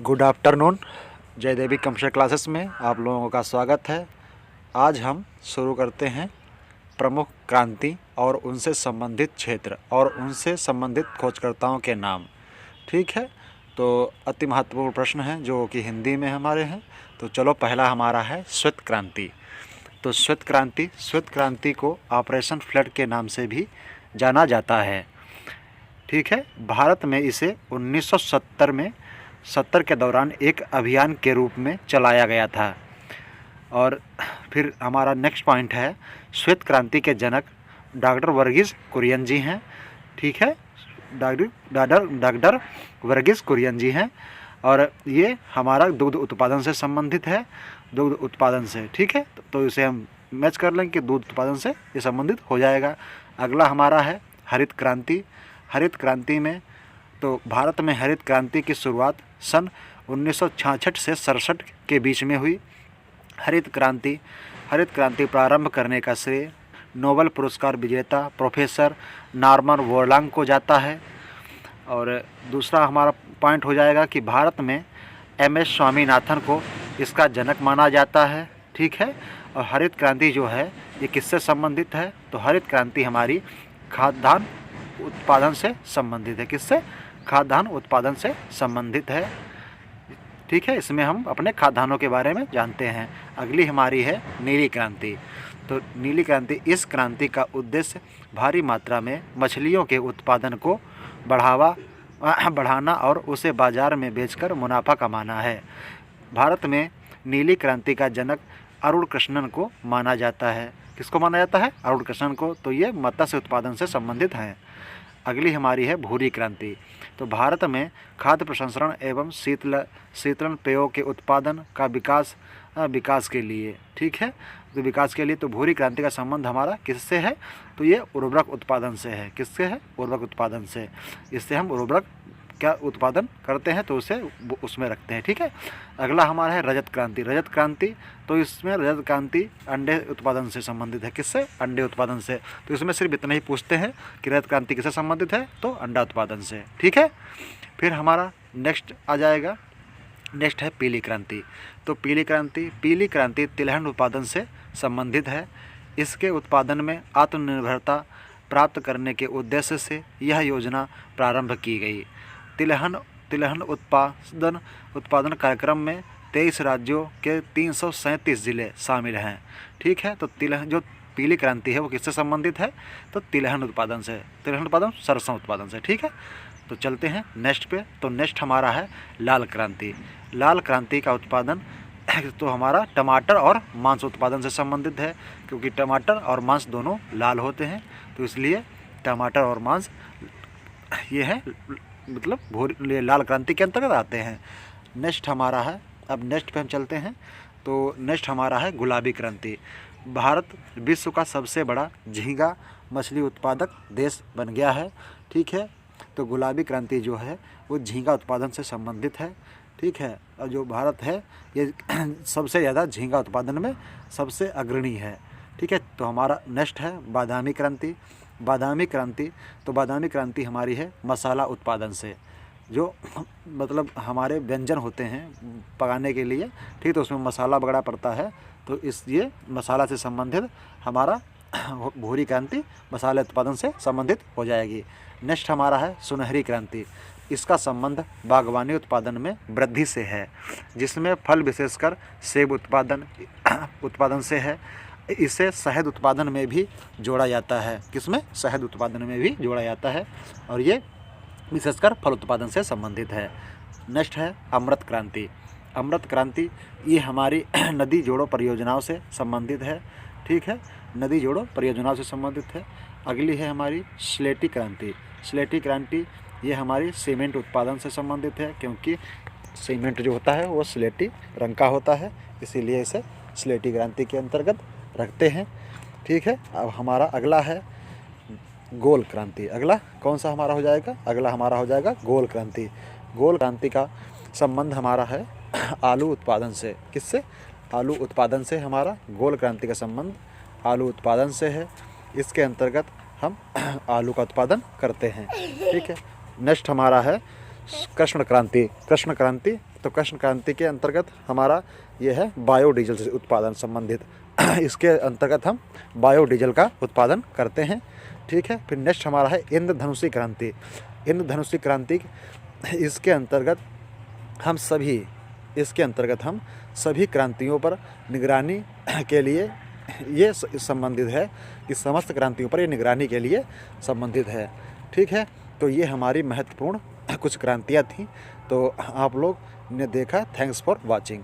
Good afternoon. Jaidevi computer classes में आप लोगों का स्वागत है। आज हम शुरू करते हैं प्रमुख क्रांति और उनसे संबंधित क्षेत्र और उनसे संबंधित खोजकर्ताओं के नाम। ठीक है, तो अति महत्वपूर्ण प्रश्न है जो कि हिंदी में हमारे हैं। तो चलो, पहला हमारा है श्वेत क्रांति। तो श्वेत क्रांति को ऑपरेशन फ्लड के नाम से भी जाना जाता है। ठीक है, भारत में इसे 1970 के दौरान एक अभियान के रूप में चलाया गया था। और फिर हमारा नेक्स्ट पॉइंट है, श्वेत क्रांति के जनक डॉक्टर वर्गीस कुरियन जी हैं। ठीक है, डॉक्टर वर्गीस कुरियन जी हैं और ये हमारा दुग्ध उत्पादन से संबंधित है, दुग्ध उत्पादन से। ठीक है, तो इसे हम मैच कर लेंगे कि दूध उत्पादन से ये संबंधित हो जाएगा। अगला हमारा है हरित क्रांति। हरित क्रांति में तो भारत में हरित क्रांति की शुरुआत सन 1966 से 67 के बीच में हुई। हरित क्रांति प्रारंभ करने का श्रेय नोबेल पुरस्कार विजेता प्रोफेसर नॉर्मन बोरलॉग को जाता है। और दूसरा हमारा पॉइंट हो जाएगा कि भारत में MS स्वामीनाथन को इसका जनक माना जाता है। ठीक है, और हरित क्रांति जो है ये किससे संबंधित है? तो हरित क्रांति हमारी खाद्यान्न उत्पादन से संबंधित है। किससे? खाद्यान्न उत्पादन से संबंधित है। ठीक है, इसमें हम अपने खाद्यान्नों के बारे में जानते हैं। अगली हमारी है नीली क्रांति। तो नीली क्रांति, इस क्रांति का उद्देश्य भारी मात्रा में मछलियों के उत्पादन को बढ़ाना और उसे बाजार में बेचकर मुनाफा कमाना है। भारत में नीली क्रांति का जनक अरुण कृष्णन को माना जाता है। किसको माना जाता है? अरुण कृष्णन को। तो ये मत्स्य उत्पादन से संबंधित हैं। अगली हमारी है भूरी क्रांति। तो भारत में खाद्य प्रसंस्करण एवं शीतलन पेयों के उत्पादन का विकास के लिए, ठीक है, तो विकास के लिए तो भूरी क्रांति का संबंध हमारा किससे है? तो ये उर्वरक उत्पादन से है। किससे है? उर्वरक उत्पादन से। इससे हम उर्वरक क्या उत्पादन करते हैं तो उसे उसमें रखते हैं। ठीक है, अगला हमारा है रजत क्रांति। तो इसमें रजत क्रांति अंडे उत्पादन से संबंधित है। किससे? अंडे उत्पादन से। तो इसमें सिर्फ इतना ही पूछते हैं कि रजत क्रांति किससे संबंधित है? तो अंडा उत्पादन से। ठीक है, फिर हमारा नेक्स्ट आ जाएगा, नेक्स्ट है पीली क्रांति। तो पीली क्रांति तिलहन उत्पादन से संबंधित है। इसके उत्पादन में आत्मनिर्भरता प्राप्त करने के उद्देश्य से यह योजना प्रारंभ की गई। तिलहन उत्पादन कार्यक्रम में 23 राज्यों के 337 ज़िले शामिल हैं। ठीक है, तो तिलहन जो पीली क्रांति है वो किससे संबंधित है? तो तिलहन उत्पादन से। तिलहन उत्पादन सरसों उत्पादन से। ठीक है, तो चलते हैं नेक्स्ट पे। तो नेक्स्ट हमारा है लाल क्रांति का उत्पादन तो हमारा टमाटर और मांस उत्पादन से संबंधित है, क्योंकि टमाटर और मांस दोनों लाल होते हैं, तो इसलिए टमाटर और मांस ये है, मतलब लाल क्रांति के अंतर्गत आते हैं। नेक्स्ट हमारा है, अब नेक्स्ट पे हम चलते हैं। तो नेक्स्ट हमारा है गुलाबी क्रांति। भारत विश्व का सबसे बड़ा झींगा मछली उत्पादक देश बन गया है। ठीक है, तो गुलाबी क्रांति जो है वो झींगा उत्पादन से संबंधित है। ठीक है, और जो भारत है ये सबसे ज़्यादा झींगा उत्पादन में सबसे अग्रणी है। ठीक है, तो हमारा नेक्स्ट है बादामी क्रांति। बादामी क्रांति हमारी है मसाला उत्पादन से, जो मतलब हमारे व्यंजन होते हैं पकाने के लिए। ठीक, तो उसमें मसाला वगैरह पड़ता है, तो ये मसाला से संबंधित हमारा भूरी क्रांति मसाले उत्पादन से संबंधित हो जाएगी। नेक्स्ट हमारा है सुनहरी क्रांति। इसका संबंध बागवानी उत्पादन में वृद्धि से है, जिसमें फल विशेषकर सेब उत्पादन से है। इसे शहद उत्पादन में भी जोड़ा जाता है। किसमें? शहद उत्पादन में भी जोड़ा जाता है, और ये विशेषकर फल उत्पादन से संबंधित है। नेक्स्ट है अमृत क्रांति। ये हमारी नदी जोड़ों परियोजनाओं से संबंधित है। ठीक है, नदी जोड़ों परियोजनाओं से संबंधित है। अगली है हमारी स्लेटी क्रांति। ये हमारी सीमेंट उत्पादन से संबंधित है, क्योंकि सीमेंट जो होता है वो स्लेटी रंग का होता है, इसीलिए इसे स्लेटी क्रांति के अंतर्गत रखते हैं। ठीक है, अब हमारा अगला है गोल क्रांति। अगला कौन सा हमारा हो जाएगा? अगला हमारा हो जाएगा गोल क्रांति। गोल क्रांति का संबंध हमारा है आलू उत्पादन से। किससे? आलू उत्पादन से। हमारा गोल क्रांति का संबंध आलू उत्पादन से है। इसके अंतर्गत हम आलू का उत्पादन करते हैं। ठीक है, नेक्स्ट हमारा है कृष्ण क्रांति। कृष्ण क्रांति, तो कृष्ण क्रांति के अंतर्गत हमारा ये है बायोडीजल से उत्पादन संबंधित। इसके अंतर्गत हम बायोडीजल का उत्पादन करते हैं। ठीक है, फिर नेक्स्ट हमारा है इंद्रधनुषी क्रांति। इंद्रधनुषी क्रांति, इसके अंतर्गत हम सभी क्रांतियों पर निगरानी के लिए ये संबंधित है कि समस्त क्रांतियों पर ये निगरानी के लिए संबंधित है। ठीक है, तो ये हमारी महत्वपूर्ण कुछ क्रांतियाँ थीं। तो आप लोग ने देखा, थैंक्स फॉर वॉचिंग।